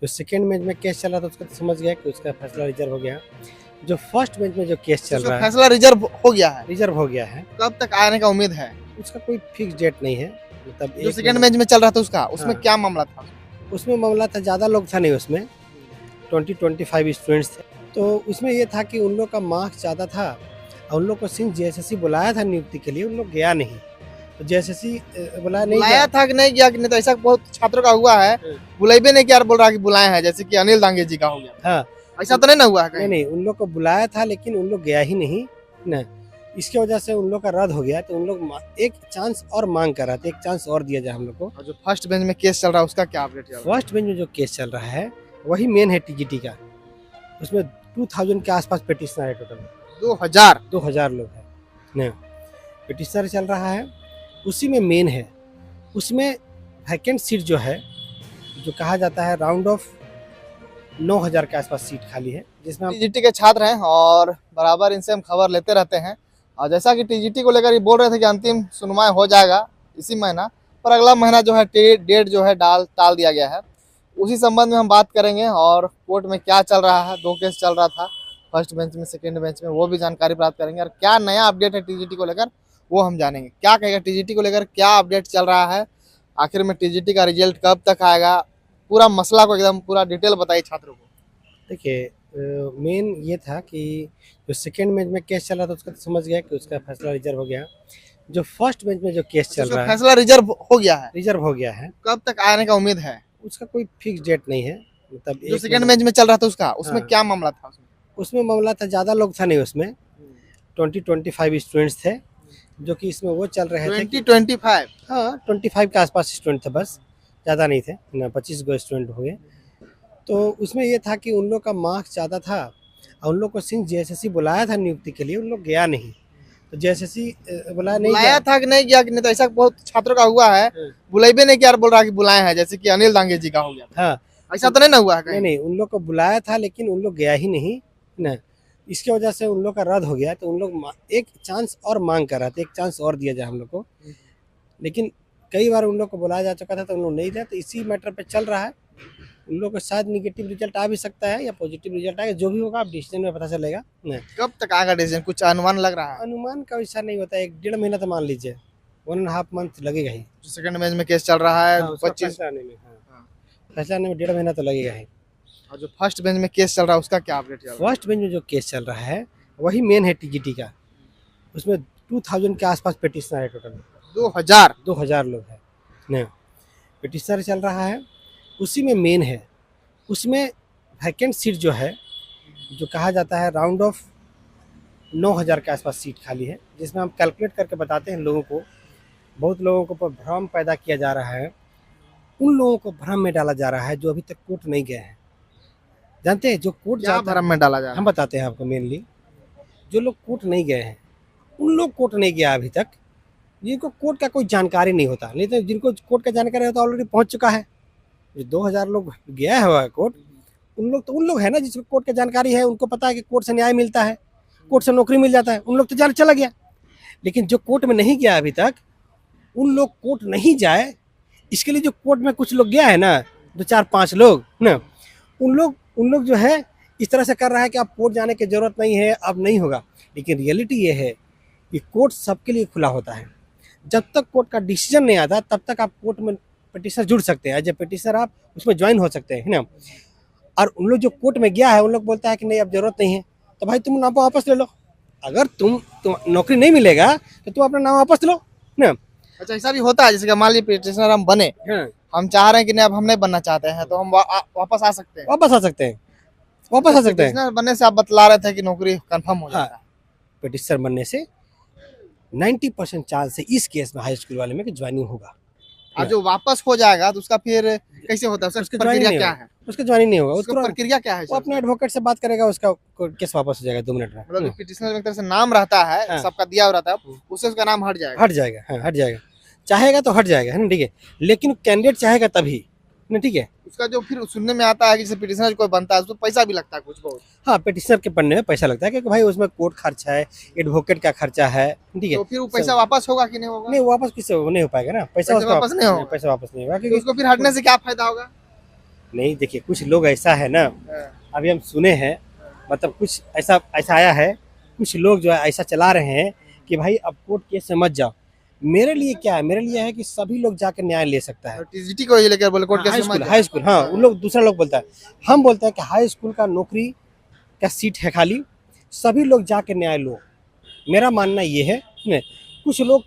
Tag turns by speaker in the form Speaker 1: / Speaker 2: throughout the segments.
Speaker 1: जो second bench में case चल रहा था उसका तो समझ गया कि उसका फैसला रिजर्व हो गया। जो फर्स्ट बेंच में जो केस चल रहा है,
Speaker 2: फैसला रिजर्व हो गया है,
Speaker 1: रिजर्व हो गया है।
Speaker 2: कब तक आने का उम्मीद है?
Speaker 1: उसका कोई फिक्स डेट नहीं है, मतलब
Speaker 2: जो
Speaker 1: एक
Speaker 2: सेकंड बेंच में चल रहा था उसका, उसमें
Speaker 1: हाँ।
Speaker 2: क्या मामला था?
Speaker 1: उसमें मामला था, ज़्यादा लोग था नहीं उसमें, 20-25 स्टूडेंट्स थे। तो उसमें ये था कि उन लोग का मार्क्स ज़्यादा था और उन लोग को सिंह जेएसएससी बुलाया था नियुक्ति के लिए, उन लोग गया नहीं। तो जेएसएससी बुलाया नहीं
Speaker 2: बुलाया
Speaker 1: गया।
Speaker 2: था कि नहीं गया कि नहीं, तो ऐसा बहुत छात्रों का हुआ है,
Speaker 1: हाँ।
Speaker 2: बुलाइबे नहीं किया और बोल रहा कि बुलाए हैं, जैसे कि अनिल दांगे जी का हो गया।
Speaker 1: हाँ,
Speaker 2: ऐसा तो नहीं ना हुआ है
Speaker 1: नहीं
Speaker 2: कहीं?
Speaker 1: नहीं, उन लोग को बुलाया था लेकिन उन लोग गया ही नहीं ना। इसकी वजह से उन लोग का रद्द हो गया। तो उन लोग एक चांस और मांग कर रहे थे, एक चांस और दिया जाए हम लोग को।
Speaker 2: और जो फर्स्ट बेंच में केस चल रहा है उसका क्या अपडेट चल रहा है?
Speaker 1: फर्स्ट बेंच में जो केस चल रहा है वही मेन है टीजीटी का। उसमें 2000 के आसपास पिटिशनर है, टोटल 2000 लोग हैं ना। पिटिशनर चल रहा है, उसी में मेन है। उसमें वैकेंट सीट जो है, जो कहा जाता है राउंड ऑफ 9000 के आसपास सीट खाली है, जिसमें हम
Speaker 2: टीजीटी के छात्र हैं और बराबर इनसे हम खबर लेते रहते हैं। और जैसा कि टीजीटी को लेकर ये बोल रहे थे कि अंतिम सुनवाई हो जाएगा इसी महीना, पर अगला महीना जो है डेट जो है टाल दिया गया है। उसी संबंध में हम बात करेंगे और कोर्ट में क्या चल रहा है, 2 केस चल रहा था फर्स्ट बेंच में, सेकेंड बेंच में, वो भी जानकारी प्राप्त करेंगे। और क्या नया अपडेट है टीजीटी को लेकर वो हम जानेंगे। क्या कहेगा टीजीटी को लेकर, क्या अपडेट चल रहा है, आखिर में टीजीटी का रिजल्ट कब तक आएगा, पूरा मसला को एकदम पूरा डिटेल बताइए छात्रों को।
Speaker 1: देखिए, मेन ये था कि जो सेकेंड बेंच में केस चल रहा था उसका तो समझ गया कि उसका फैसला रिजर्व हो गया। जो फर्स्ट बेंच में जो केस चल रहा है,
Speaker 2: फैसला रिजर्व हो गया है,
Speaker 1: रिजर्व हो गया है।
Speaker 2: कब तक आने का उम्मीद है?
Speaker 1: उसका कोई फिक्स डेट नहीं है, मतलब
Speaker 2: जो
Speaker 1: एक
Speaker 2: सेकंड बेंच में चल रहा था उसका, उसमें
Speaker 1: हाँ।
Speaker 2: क्या मामला था?
Speaker 1: उसमें मामला था, ज़्यादा लोग था नहीं उसमें, 20-25 स्टूडेंट्स थे, जो कि इसमें वो चल रहे थे
Speaker 2: 2025
Speaker 1: हाँ 25 के आसपास स्टूडेंट थे, बस ज़्यादा नहीं थे ना, 25 गो स्टूडेंट हुए। तो उसमें ये था कि उन लोग का मार्क्स ज़्यादा था और उन लोग को सिंह जेएसएससी बुलाया था नियुक्ति के लिए, उन लोग गया नहीं। तो जेएसएससी बुलाया नहीं
Speaker 2: बुलाया
Speaker 1: गया।
Speaker 2: था कि नहीं गया कि नहीं, तो ऐसा बहुत छात्रों का हुआ है,
Speaker 1: हाँ।
Speaker 2: बुलाइबे नहीं किया और बोल रहा कि बुलाए हैं, जैसे कि अनिल दांगे जी का हो गया।
Speaker 1: हाँ,
Speaker 2: ऐसा तो नहीं ना हुआ है
Speaker 1: नहीं
Speaker 2: कहीं?
Speaker 1: नहीं, उन लोग को बुलाया था लेकिन उन लोग गया ही नहीं ना। इसकी वजह से उन लोग का रद्द हो गया। तो उन लोग एक चांस और मांग कर रहे थे, एक चांस और दिया जाए हम लोग को। लेकिन कई बार उन लोग को बुलाया जा चुका था तो उन लोग नहीं दिया। तो इसी मैटर पे चल रहा है। उन लोग को शायद निगेटिव रिजल्ट आ भी सकता है या पॉजिटिव रिजल्ट आएगा, जो भी होगा आप डिसीजन में पता चलेगा ना।
Speaker 2: कब तक आएगा डिसीजन, कुछ अनुमान लग रहा है?
Speaker 1: अनुमान का वैसा नहीं होता है, 1-1.5 महीना तो मान लीजिए, 1.5 मंथ लगेगा ही।
Speaker 2: जो सेकंड बेंच में केस चल रहा है,
Speaker 1: हाँ, उसका
Speaker 2: 25
Speaker 1: फैसला आने में, हाँ, फैसला आने में 1.5 महीना तो लगेगा ही।
Speaker 2: और जो फर्स्ट बेंच में केस चल रहा है उसका क्या अपडेट चल रहा है?
Speaker 1: फर्स्ट बेंच में जो केस चल रहा है वही मेन है टीजीटी का। उसमें 2000 के आसपास पिटिशनर है, टोटल 2000 लोग हैं ना। पिटिशनर चल रहा है, उसी में मेन है। उसमें वैकेंट सीट जो है, जो कहा जाता है राउंड ऑफ 9000 के आसपास सीट खाली है, जिसमें हम कैलकुलेट करके बताते हैं लोगों को। बहुत लोगों को भ्रम पैदा किया जा रहा है, उन लोगों को भ्रम में डाला जा रहा है जो अभी तक कोर्ट नहीं गए हैं। जानते हैं, जो कोर्ट
Speaker 2: क्या
Speaker 1: जाता
Speaker 2: भ्रम में डाला जा रहा
Speaker 1: हम बताते हैं आपको। मेनली जो लोग कोर्ट नहीं गए हैं, उन लोग कोर्ट नहीं गया अभी तक, जिनको कोर्ट का कोई जानकारी नहीं होता। नहीं तो जिनको कोर्ट का जानकारी होता ऑलरेडी पहुंच चुका है। जो 2000 लोग गया है कोर्ट, उन लोग है ना जिसको कोर्ट की जानकारी है, उनको पता है कि कोर्ट से न्याय मिलता है, कोर्ट से नौकरी मिल जाता है, उन लोग तो जान चला गया। लेकिन जो कोर्ट में नहीं गया अभी तक, उन लोग कोर्ट नहीं जाए, इसके लिए जो कोर्ट में कुछ लोग गया है ना, 2-4-5 लोग ना, उन लोग जो है इस तरह से कर रहा है कि आप कोर्ट जाने की जरूरत नहीं है, अब नहीं होगा। लेकिन रियलिटी ये है कि कोर्ट सबके लिए खुला होता है। जब तक कोर्ट का डिसीजन नहीं आता तब तक आप कोर्ट में पिटिशनर जुड़ सकते हैं, एज ए पिटिशनर आप उसमें ज्वाइन हो सकते हैं ना। और उन लोग जो कोर्ट में गया है, उन लोग बोलता है कि नहीं अब जरूरत नहीं है, तो भाई तुम नाम वापस ले लो। अगर तुम नौकरी नहीं मिलेगा तो तुम अपना नाम वापस लो ना।
Speaker 2: है? अच्छा, ऐसा भी होता है जैसे कि मान लीजिए पिटिशनर हम बने,
Speaker 1: हाँ,
Speaker 2: हम चाह रहे हैं कि नहीं अब हम नहीं बनना चाहते हैं, तो हम वापस आ सकते हैं?
Speaker 1: वापस आ सकते हैं, वापस आ सकते हैं।
Speaker 2: पिटिशनर बनने से आप बतला रहे थे कि नौकरी कंफर्म हो जाता है।
Speaker 1: पिटिशनर बनने से 90% चांस है इस केस में हाई स्कूल वाले में कि ज्वाइनिंग होगा।
Speaker 2: और जो वापस हो जाएगा तो उसका फिर कैसे होता है, उसका
Speaker 1: उसकी
Speaker 2: प्रक्रिया
Speaker 1: ज्वाइनिंग
Speaker 2: क्या
Speaker 1: नहीं
Speaker 2: है?
Speaker 1: होगा, उसका ज्वाइनिंग नहीं होगा।
Speaker 2: उसका प्रक्रिया क्या है?
Speaker 1: वो अपने एडवोकेट से बात करेगा, उसका केस वापस हो जाएगा 2 मिनट में।
Speaker 2: मतलब पिटिशनर में एक तरह से नाम रहता है,
Speaker 1: हाँ।
Speaker 2: सबका दिया हुआ रहता है, उससे उसका नाम हट जाएगा।
Speaker 1: हट जाएगा, हाँ हट जाएगा। चाहेगा तो हट जाएगा, है ना, ठीक है। लेकिन कैंडिडेट चाहेगा तभी ना, ठीक है।
Speaker 2: उसका जो फिर सुनने में आता है कि जैसे पिटिशनर कोई बनता है उसको पैसा भी लगता है कुछ बहुत।
Speaker 1: हाँ, पिटिशनर के पढ़ने में पैसा लगता है, क्योंकि भाई उसमें कोर्ट खर्चा है, एडवोकेट का खर्चा है, ठीक है।
Speaker 2: तो फिर वो पैसा वापस होगा कि नहीं होगा?
Speaker 1: नहीं, वापस किससे नहीं हो पाएगा ना, पैसा
Speaker 2: पैसा वापस नहीं होगा।
Speaker 1: पैसा वापस नहीं होगा,
Speaker 2: तो
Speaker 1: क्योंकि
Speaker 2: उसको फिर हटने से क्या फायदा होगा?
Speaker 1: नहीं देखिए, कुछ लोग ऐसा है ना, अभी हम सुने हैं, मतलब कुछ ऐसा ऐसा आया है, कुछ लोग जो है ऐसा चला रहे हैं कि भाई अब कोर्ट केस से मत जाओ। मेरे लिए क्या है, मेरे लिए है कि सभी लोग जाकर न्याय ले सकता है।
Speaker 2: टीजीटी को ये लेकर बोले court
Speaker 1: high
Speaker 2: case
Speaker 1: school, high school, हाँ, उन लोग, दूसरा लोग बोलता है, हम बोलते हैं कि हाई स्कूल का नौकरी का सीट है खाली, सभी लोग जाके न्याय लो। मेरा मानना ये है ने, कुछ लोग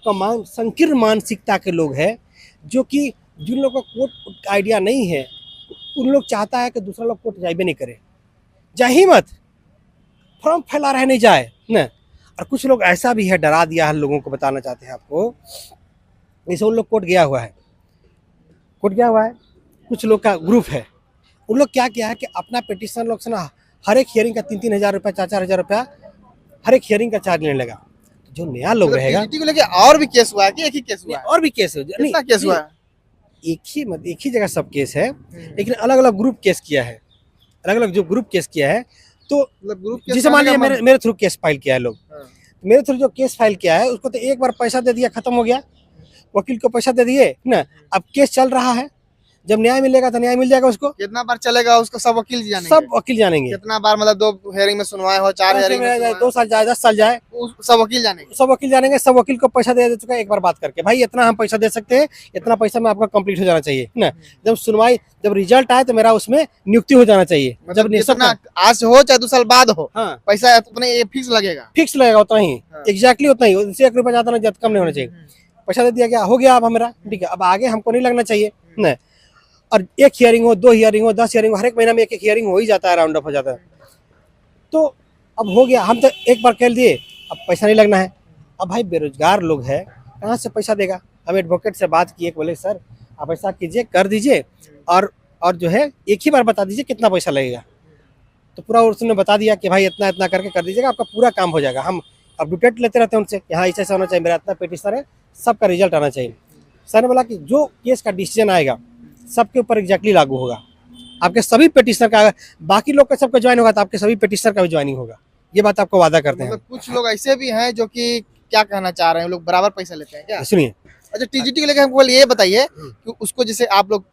Speaker 1: संकीर्ण मानसिकता के लोग हैं, जो कि जिन लोगों को कोर्ट का आइडिया नहीं है, उन लोग चाहता है कि दूसरा लोग कोर्ट जाए भी नहीं करे, जाए ही मत, फॉर्म फैला रहे नहीं जाए न। और कुछ लोग ऐसा भी है, डरा दिया है लोगों को, बताना चाहते हैं आपको, जैसे उन लोग कोर्ट गया हुआ है, कोर्ट गया हुआ है, कुछ लोग का ग्रुप है, उन लोग क्या किया है कि अपना पिटिशन लोग से ना हर एक हियरिंग का 3-3 हज़ार रुपया, 4-4 हज़ार रुपया हर एक हियरिंग का चार्ज लेने लगा। जो नया लोग रहेगा,
Speaker 2: टीजीटी को लेके और भी केस हुआ है कि एक ही केस हुआ है?
Speaker 1: और भी केस है,
Speaker 2: कितना केस हुआ है?
Speaker 1: एक ही जगह सब केस है, लेकिन अलग अलग ग्रुप केस किया है, अलग अलग जो ग्रुप केस किया है। तो
Speaker 2: मतलब ग्रुप केस
Speaker 1: जिसे मान
Speaker 2: करने
Speaker 1: लिया
Speaker 2: का
Speaker 1: मेरे थ्रू केस फाइल किया है लोग,
Speaker 2: हाँ।
Speaker 1: मेरे थ्रू जो केस फाइल किया है उसको तो एक बार पैसा दे दिया, खत्म हो गया, वकील को पैसा दे दिए ना, अब केस चल रहा है, जब न्याय मिलेगा तो न्याय मिल जाएगा उसको,
Speaker 2: कितना बार चलेगा उसको सब वकील जानेंगे?
Speaker 1: सब वकील जानेंगे।
Speaker 2: कितना बार, मतलब 2 हियरिंग में सुनवाई हो, 4 हियरिंग में सुनवाई
Speaker 1: 2 साल जाए, 10 साल जाए,
Speaker 2: हो, सब वकील जानेंगे।
Speaker 1: सब वकील जानेंगे, सब वकील को पैसा दे चुका है एक बार बात करके, भाई इतना हम पैसा दे सकते हैं, इतना पैसा में आपका कंप्लीट हो जाना चाहिए ना। जब सुनवाई, जब रिजल्ट आए तो मेरा उसमें नियुक्ति हो जाना चाहिए, जब
Speaker 2: मतलब
Speaker 1: नियुक्त
Speaker 2: जितना आज हो चाहे 2 साल बाद हो,
Speaker 1: हाँ
Speaker 2: पैसा उतना ये फिक्स लगेगा।
Speaker 1: फिक्स लगेगा उतना ही,
Speaker 2: हाँ।
Speaker 1: एग्जैक्टली उतना ही, उससे 1 रुपया ज्यादा ना ज्यादा कम नहीं होना चाहिए। पैसा दे दिया गया, हो गया अब हमारा, ठीक है, अब आगे हमको नहीं लगना चाहिए ना। और 1 हियरिंग हो, 2 हियरिंग हो, 10 हियरिंग हो, हर एक महीना में 1-1 हियरिंग हो ही जाता है, राउंड अप हो जाता है। तो अब हो गया, हम तो एक बार कह दिए, अब पैसा नहीं लगना है। अब भाई बेरोजगार लोग हैं, कहाँ से पैसा देगा। हम एडवोकेट से बात किए, बोले सर आप ऐसा कीजिए, कर दीजिए, और जो है एक ही बार बता दीजिए कितना पैसा लगेगा। तो पूरा उसने बता दिया कि भाई इतना इतना करके कर दीजिएगा, आपका पूरा काम हो जाएगा। हम अपडेट लेते रहते हैं उनसे कि हाँ ऐसा होना चाहिए, मेरा इतना पिटीशन है, सबका रिजल्ट आना चाहिए। सर ने बोला कि जो केस का डिसीजन आएगा सबके ऊपर एग्जैक्टली लागू होगा, आपके सभी पिटीशनर का, बाकी लोग का सबका ज्वाइन होगा तो आपके सभी पिटीशनर का भी ज्वाइनिंग होगा, ये बात आपको वादा करते हैं।
Speaker 2: मतलब कुछ लोग ऐसे भी हैं जो कि क्या कहना चाह रहे हैं, लोग बराबर पैसा लेते हैं क्या?
Speaker 1: सुनिए,
Speaker 2: अच्छा, टीजीटी को लेकर हमको ये बताइए कि उसको, जैसे आप लोग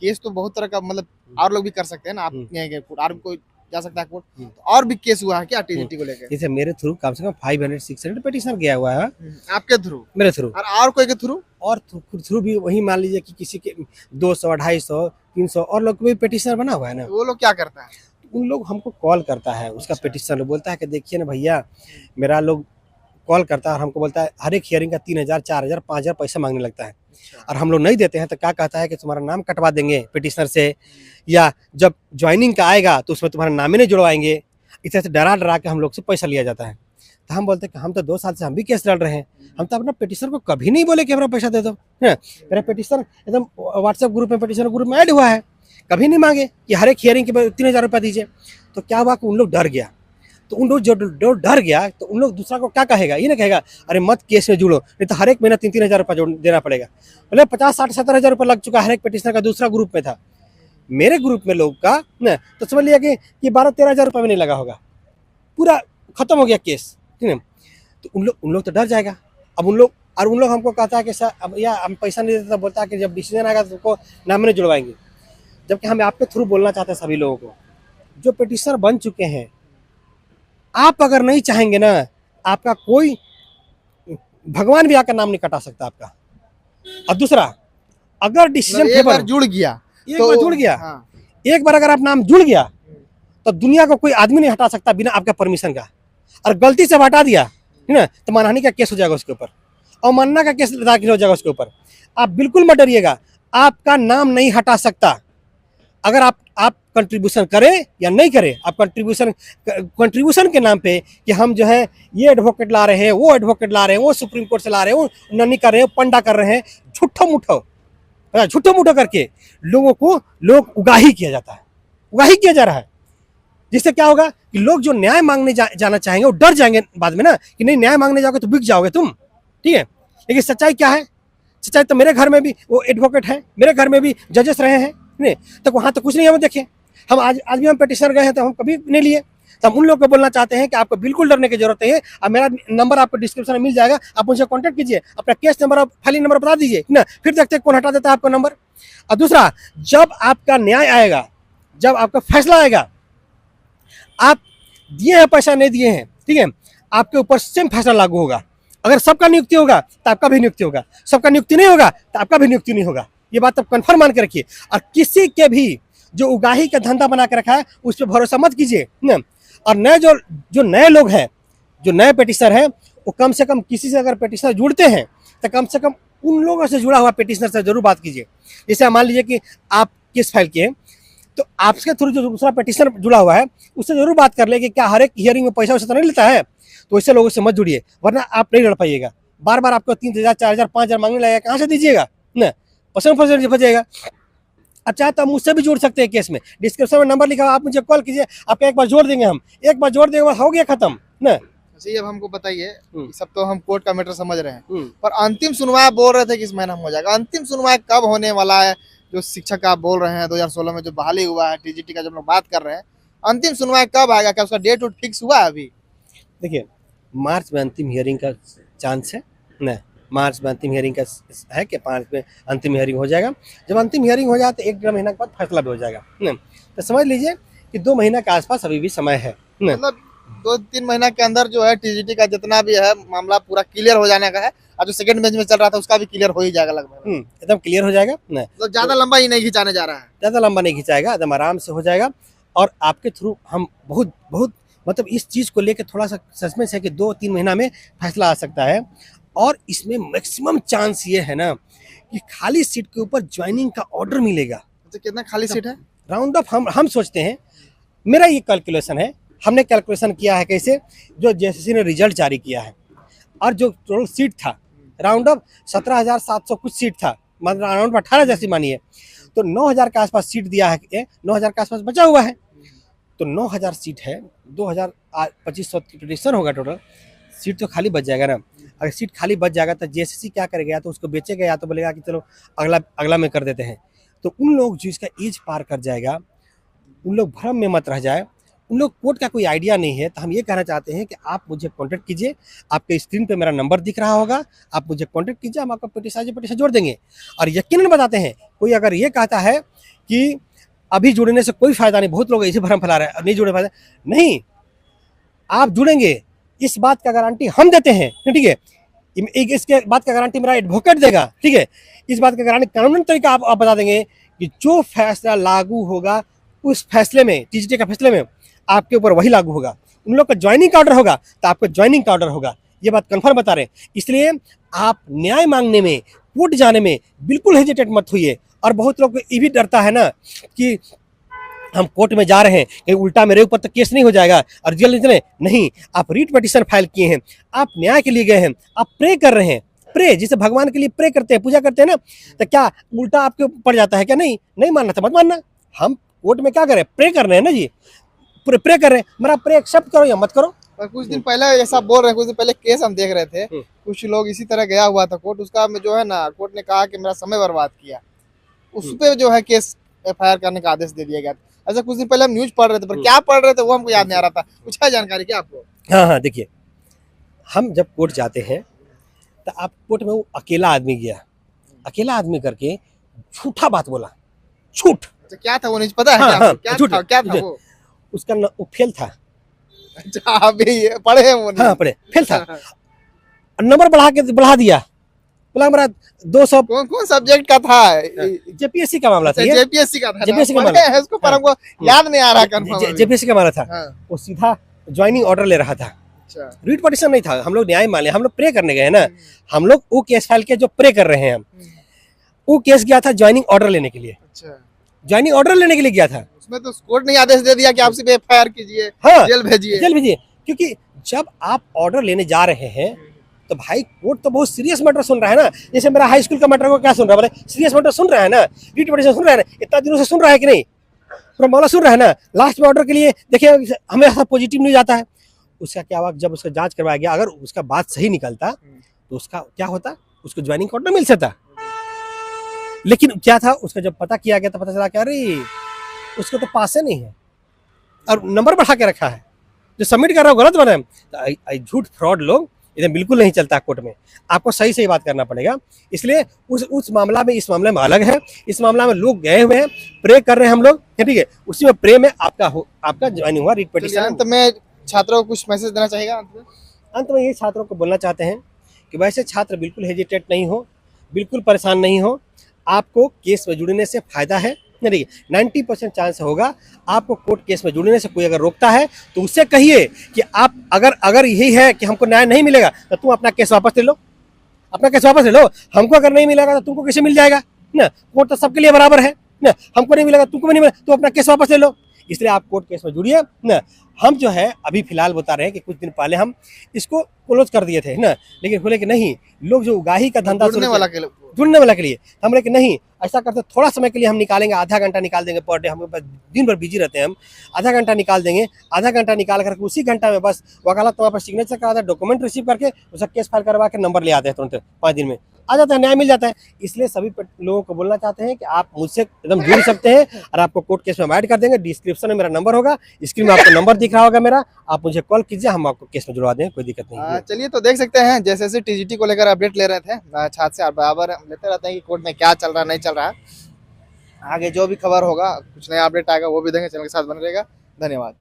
Speaker 2: केस तो बहुत तरह का, मतलब और लोग भी कर सकते हैं ना, आप यहाँ गए कोर्ट, और भी कोई जा सकता है कोर्ट, तो और भी केस हुआ है क्या टीजीटी को लेकर?
Speaker 1: जैसे मेरे थ्रू कम से कम 500-600 पिटीशन गया हुआ है,
Speaker 2: आपके थ्रू,
Speaker 1: मेरे थ्रू,
Speaker 2: और कोई के थ्रू?
Speaker 1: और थ्रू भी वही मान लीजिए कि किसी के 200, 250, 300 और लोग भी पिटीशनर बना हुआ है ना।
Speaker 2: वो लोग क्या करता है?
Speaker 1: उन लोग हमको कॉल करता है, उसका पिटीशनर बोलता है कि देखिए ना भैया, मेरा लोग कॉल करता है और हमको बोलता है हर एक हियरिंग का 3,000, 4,000, 5,000 पैसा मांगने लगता है, और हम लोग नहीं देते हैं तो क्या कहता है कि तुम्हारा नाम कटवा देंगे पिटीशनर से, या जब ज्वाइनिंग का आएगा तो उसमें तुम्हारा नाम ही नहीं जुड़वाएंगे। इस तरह से डरा के हम लोग से पैसा लिया जाता है। तो हम बोलते हैं कि हम तो 2 साल से हम भी केस लड़ रहे हैं, हम तो अपना पिटीशनर को कभी नहीं बोले कि हमारा पैसा दे दो, है मेरा पिटीशनर एकदम व्हाट्सएप ग्रुप में, पिटीशनर ग्रुप में ऐड हुआ है, कभी नहीं मांगे कि हर एक हियरिंग के 3,000 रुपया दीजिए। तो क्या हुआ कि उन लोग डर गया, तो उन लोग जो डर गया तो उन लोग दूसरा को क्या कहेगा, ये ना कहेगा अरे मत केस में जुड़ो, नहीं तो हर एक महीना 3-3 हज़ार रुपया देना पड़ेगा। मतलब 50, 60, 70 हज़ार रुपया लग चुका हर एक पिटीशनर का, दूसरा ग्रुप में था, मेरे ग्रुप में लोग का ना, तो समझ लिया कि 12-13 हज़ार रुपया में नहीं लगा होगा, पूरा खत्म हो गया केस, ठीक है। तो उन लोग तो डर जाएगा। अब उन लोग हमको कहता है कि सर अब या हम पैसा नहीं देते, तो बोलता है कि जब डिसीजन आएगा तो उसको नाम नहीं जुड़वाएंगे। जबकि हम आपके थ्रू बोलना चाहते हैं सभी लोगों को, जो पिटीशनर बन चुके हैं, आप अगर नहीं चाहेंगे ना, आपका कोई भगवान भी आकर नाम नहीं कटा सकता आपका। और दूसरा, अगर डिसीजन
Speaker 2: एक बार जुड़ गया,
Speaker 1: एक बार जुड़ गया,
Speaker 2: हाँ।
Speaker 1: एक बार अगर आप नाम जुड़ गया तो दुनिया को कोई आदमी नहीं हटा सकता बिना आपका परमिशन का। और गलती से हटा दिया है ना, तो मानहानि का केस हो जाएगा उसके ऊपर, अवमानना का केस दाखिल हो जाएगा उसके ऊपर। आप बिल्कुल मत डरिएगा, आपका नाम नहीं हटा सकता। अगर आप कंट्रीब्यूशन करें या नहीं करें, आप कंट्रीब्यूशन के नाम पे कि हम जो है ये एडवोकेट ला रहे हैं, वो एडवोकेट ला रहे हैं, वो सुप्रीम कोर्ट से ला रहे हैं, वो नन्नी कर रहे हैं, पंडा कर रहे हैं, झूठो मुठो करके लोगों को उगाही किया जाता है, उगाही किया जा रहा है। जिससे क्या होगा कि लोग जो न्याय मांगने जाना चाहेंगे वो डर जाएंगे बाद में ना, कि नहीं न्याय मांगने जाओगे तो बिक जाओगे तुम, ठीक है। लेकिन सच्चाई क्या है, सच्चाई तो मेरे घर में भी वो एडवोकेट है, मेरे घर में भी जजेस रहे हैं, नहीं तो वहाँ तो कुछ नहीं है। देखें, हम आज भी हम पिटीशनर गए हैं तो हम कभी नहीं लिए। तो हम उन लोग को बोलना चाहते हैं कि आपको बिल्कुल डरने की जरूरत नहीं है। अब मेरा नंबर आपको डिस्क्रिप्शन में मिल जाएगा, आप उनसे कांटेक्ट कीजिए, अपना केस नंबर और फाइलिंग नंबर बता दीजिए ना, फिर देखते हैं कौन हटा देता है आपका नंबर। और दूसरा, जब आपका न्याय आएगा जब आपका फैसला आएगा, आप दिए हैं पैसा नहीं दिए हैं, ठीक है, आपके ऊपर सेम फैसला लागू होगा। अगर सबका नियुक्ति होगा तो आपका भी नियुक्ति होगा, सबका नियुक्ति नहीं होगा तो आपका भी नियुक्ति नहीं होगा। ये बात आप कन्फर्म मान के रखिए। और किसी के भी जो उगाही का धंधा बना के रखा है उस पर भरोसा मत कीजिए ना। और नए जो नए लोग हैं, जो नए पेटिशनर हैं, वो कम से कम किसी से अगर पेटिशनर जुड़ते हैं तो कम से कम उन लोगों से जुड़ा हुआ पेटिशनर से जरूर बात कीजिए। जैसे मान लीजिए कि आप केस फाइल किए तो आपके थ्रू जो दूसरा पेटिशनर जुड़ा हुआ है उससे जरूर बात कर ले कि क्या हर एक हियरिंग में पैसा वैसा तो नहीं लेता है। तो ऐसे लोगों से मत जुड़िए, वरना आप नहीं लड़ पाइएगा। बार बार आपको 3,000 4,000 5,000 मांगने लगेगा, कहाँ से दीजिएगा ना, पसंद फंसेगा। आप चाहे तो आप मुझसे भी जोड़ सकते हैं केस में, डिस्क्रिप्शन में नंबर लिखा हुआ, आप मुझे कॉल कीजिए, आपको एक बार जोड़ देंगे हम। एक बार जोड़ देंगे, हो गया खत्म ना।
Speaker 2: जी, अब हमको बताइए, सब तो हम कोर्ट का मैटर समझ रहे हैं,
Speaker 1: पर
Speaker 2: पर अंतिम सुनवाई बोल रहे थे कि इस महीना में हो जाएगा। अंतिम सुनवाई कब होने वाला है? जो शिक्षक आप बोल रहे हैं 2016 में जो बहाली हुआ है टीजीटी का, जब लोग बात कर रहे हैं, अंतिम सुनवाई कब आएगा? क्या उसका डेट उट फिक्स हुआ है अभी?
Speaker 1: देखिए, मार्च में अंतिम हियरिंग का चांस है ना, मार्च में अंतिम हियरिंग का है कि 5 में अंतिम हियरिंग हो जाएगा। जब अंतिम हियरिंग हो जाए तो 1-1.5 महीना के बाद फैसला भी हो जाएगा ना। तो समझ लीजिए कि 2 महीना के आसपास अभी भी समय है ना।
Speaker 2: मतलब 2-3 महीना के अंदर जो है टीजीटी का जितना भी है मामला पूरा क्लियर हो जाने का है, और जो सेकंड बेंच में चल रहा था उसका भी क्लियर हो ही जाएगा लगभग।
Speaker 1: एकदम क्लियर हो जाएगा ना,
Speaker 2: तो ज्यादा लंबा ही नहीं खिंचाने जा रहा है।
Speaker 1: ज़्यादा लंबा नहीं खिंचाएगा, एकदम आराम से हो जाएगा। और आपके थ्रू हम बहुत मतलब इस चीज़ को लेकर थोड़ा सा सस्पेंस है कि 2-3 महीना में फैसला आ सकता है। और इसमें मैक्सिमम चांस ये है ना कि खाली सीट के ऊपर ज्वाइनिंग का ऑर्डर मिलेगा।
Speaker 2: तो कितना खाली सीट है?
Speaker 1: राउंड ऑफ हम सोचते हैं, मेरा ये कैलकुलेशन है, हमने कैलकुलेशन किया है कैसे, जो जेएसएससी ने रिजल्ट जारी किया है और जो टोटल सीट था राउंड ऑफ 17,700 कुछ सीट था, मतलब अराउंड 18,000 से मानिए, तो 9,000 के आसपास सीट दिया है, 9,000 के आसपास बचा हुआ है। तो 9,000 सीट है, 2,2500 की प्रेडिक्शन होगा टोटल, सीट तो खाली बच जाएगा ना। अगर सीट खाली बच जाएगा तो जेएसएससी क्या करेगा, या तो उसको बेचेगा या तो बोलेगा कि चलो अगला में कर देते हैं। तो उन लोग जो इसका एज पार कर जाएगा, उन लोग भ्रम में मत रह जाए, उन लोग कोर्ट का कोई आइडिया नहीं है। तो हम ये कहना चाहते हैं कि आप मुझे कांटेक्ट कीजिए, आपके स्क्रीन पे मेरा नंबर दिख रहा होगा, आप मुझे कांटेक्ट कीजिए, हम आपका पेटिशन जोड़ देंगे। और यकीनन बताते हैं, कोई अगर ये कहता है कि अभी जुड़ने से कोई फायदा नहीं, बहुत लोग ऐसे भ्रम फैला रहे हैं, नहीं जुड़े फायदा नहीं, आप जुड़ेंगे, इस बात का गारंटी हम देते हैं, ठीक है। इसके बात का गारंटी मेरा एडवोकेट देगा, ठीक है। इस बात का गारंटी कानूनी तरीका आप बता देंगे कि जो फैसला लागू होगा उस फैसले में, टीजीटी का फैसले में आपके ऊपर वही लागू होगा। उन लोग का ज्वाइनिंग का ऑर्डर होगा तो आपका ज्वाइनिंग का ऑर्डर होगा, ये बात कन्फर्म बता रहे हैं। इसलिए आप न्याय मांगने में, कोर्ट जाने में बिल्कुल हेजिटेट मत होइए। और बहुत लोग ये भी डरता है ना कि हम कोर्ट में जा रहे हैं कहीं उल्टा मेरे ऊपर तो केस नहीं हो जाएगा और जेल नहीं। आप रीट पिटीशन फाइल किए हैं, आप न्याय के लिए गए हैं, आप प्रे कर रहे हैं, प्रे जिसे भगवान के लिए प्रे करते हैं, पूजा करते हैं ना, तो क्या उल्टा आपके ऊपर पड़ जाता है क्या? नहीं मानना था मत मानना। हम कोर्ट में क्या करें, प्रे कर रहे हैं ना जी, प्रे कर रहे हैं, मेरा प्रे एक्सेप्ट करो या मत करो।
Speaker 2: पर कुछ दिन पहले ऐसा बोल रहे हैं, कुछ दिन पहले केस हम देख रहे थे, कुछ लोग इसी तरह गया हुआ था कोर्ट, उसका में जो है ना कोर्ट ने कहा कि मेरा समय बर्बाद किया, उस पे जो है केस एफआईआर करने का आदेश दे दिया गया। ऐसा कुछ दिन पहले हम न्यूज पढ़ रहे थे, पर क्या पढ़ रहे थे वो हमको याद नहीं आ रहा था। कुछ है जानकारी क्या आपको?
Speaker 1: हाँ, देखिए, हम जब कोर्ट जाते हैं तो आप कोर्ट में वो अकेला आदमी गया, अकेला आदमी करके झूठा बात बोला, झूठ।
Speaker 2: अच्छा, क्या था वो नहीं पता है?
Speaker 1: हाँ,
Speaker 2: क्या था वो?
Speaker 1: उसका वो फेल था।
Speaker 2: अच्छा, अभी ये पढ़े हैं वो?
Speaker 1: हाँ, पढ़े, फेल था। नंबर बढ़ा दिया, बोला मेरा 200।
Speaker 2: कौन सब्जेक्ट का था?
Speaker 1: जेपीएससी का मामला था,
Speaker 2: जेपीएससी का था।
Speaker 1: जेपीएससी का मामला है
Speaker 2: उसको, पर हमको याद नहीं आ रहा कंफर्म।
Speaker 1: जेपीएससी का मामला था। वो सीधा ज्वाइनिंग ऑर्डर ले रहा था, रीट पिटीशन नहीं था। हम लोग न्याय मान लिया, हम लोग प्रे करने गए ना, हम लोग वो केस फाइल के जो प्रे कर रहे हैं, हम वो केस गया था ज्वाइनिंग ऑर्डर लेने के लिए। ज्वाइनिंग ऑर्डर लेने के लिए गया था।
Speaker 2: उसमें तो कोर्ट ने आदेश दे दिया कि आप सिर्फ एफआईआर कीजिए,
Speaker 1: हाँ,
Speaker 2: जेल भेजिए।
Speaker 1: क्योंकि जब आप ऑर्डर लेने जा रहे हैं तो भाई कोर्ट तो बहुत सीरियस मैटर सुन रहा है ना। जैसे मेरा हाई स्कूल का मैटर को क्या सुन रहा है, सीरियस मैटर सुन रहा है ना, रीट पिटीशन सुन रहा है ना, इतना दिनों से सुन रहा है कि नहीं, पूरा मामला सुन रहा है ना। लास्ट में ऑर्डर के लिए देखिए हमें ऐसा पॉजिटिव न्यूज आता है, उसका क्या हुआ, जब उसका जांच करवाया गया, अगर उसका बात सही निकलता तो उसका क्या होता, उसको ज्वाइनिंग ऑर्डर मिल सकता। लेकिन क्या था, उसका जब पता किया गया तो पता चला कि अरे उसको तो पास नहीं है और नंबर बढ़ा के रखा है, जो सबमिट कर रहा है गलत बना है। झूठ फ्रॉड लोग इधर बिल्कुल नहीं चलता कोर्ट में। आपको सही सही बात करना पड़ेगा। इसलिए उस मामला में, इस मामले में अलग है। इस मामला में लोग गए हुए हैं, प्रे कर रहे हैं हम लोग, ठीक है। उसी में प्रे में आपका ज्वाइनिंग हुआ, रिट
Speaker 2: चलिए,
Speaker 1: पिटीशन।
Speaker 2: अंत में छात्रों को कुछ मैसेज देना चाहिएगा अंत में?
Speaker 1: अंत में ये छात्रों को बोलना चाहते हैं कि वैसे छात्र बिल्कुल हेजिटेट नहीं हो, बिल्कुल परेशान नहीं हो। आपको केस में जुड़ने से फायदा है। नहीं, 90% चांस होगा आपको कोर्ट केस में जुड़ने से कोई अगर रोकता है तो उससे कहिए कि आप अगर यही है कि हमको न्याय नहीं मिलेगा तो तुम अपना केस वापस ले लो, अपना केस वापस ले लो। हमको अगर नहीं मिलेगा तो तुमको कैसे मिल जाएगा ना? कोर्ट तो सबके लिए बराबर है ना। हमको नहीं मिलेगा, तुमको भी नहीं मिलेगा, तो अपना केस वापस ले लो। इसलिए आप कोर्ट केस में जुड़िए ना। हम जो है अभी फिलहाल बता रहे हैं कि कुछ दिन पहले हम इसको क्लोज कर दिए थे ना, लेकिन बोले कि नहीं, लोग जो उगाही का धंधा
Speaker 2: जुड़ने वाला के लिए
Speaker 1: जुड़ने वाला के लिए हम बोले कि नहीं, ऐसा करते थोड़ा समय के लिए हम निकालेंगे, आधा घंटा निकाल देंगे पर डे। हम दिन भर बिजी रहते हैं, हम आधा घंटा निकाल देंगे। आधा घंटा निकाल करके उसी घंटा में बस वकालत वहाँ पर सिग्नेचर करा दें, डॉक्यूमेंट रिसीव करके उसका केस फाइल करवा के नंबर ले आते हैं, तुरंत 5 दिन में आ जाता है, न्याय मिल जाता है। इसलिए सभी लोगों को बोलना चाहते हैं कि आप मुझसे एकदम जुड़ सकते हैं और आपको कोर्ट केस में ऐड कर देंगे। डिस्क्रिप्शन में मेरा नंबर होगा, स्क्रीन में आपको नंबर दिख रहा होगा मेरा, आप मुझे कॉल कीजिए, हम आपको केस में जुड़वा देंगे, कोई दिक्कत नहीं है।
Speaker 2: चलिए, तो देख सकते हैं जैसे टीजीटी को लेकर अपडेट ले रहे थे छात्र से, बराबर लेते रहते हैं कि कोर्ट में क्या चल रहा नहीं चल रहा है। आगे जो भी खबर होगा, कुछ नया अपडेट आएगा वो भी देंगे। चैनल के साथ बने रहेगा। धन्यवाद।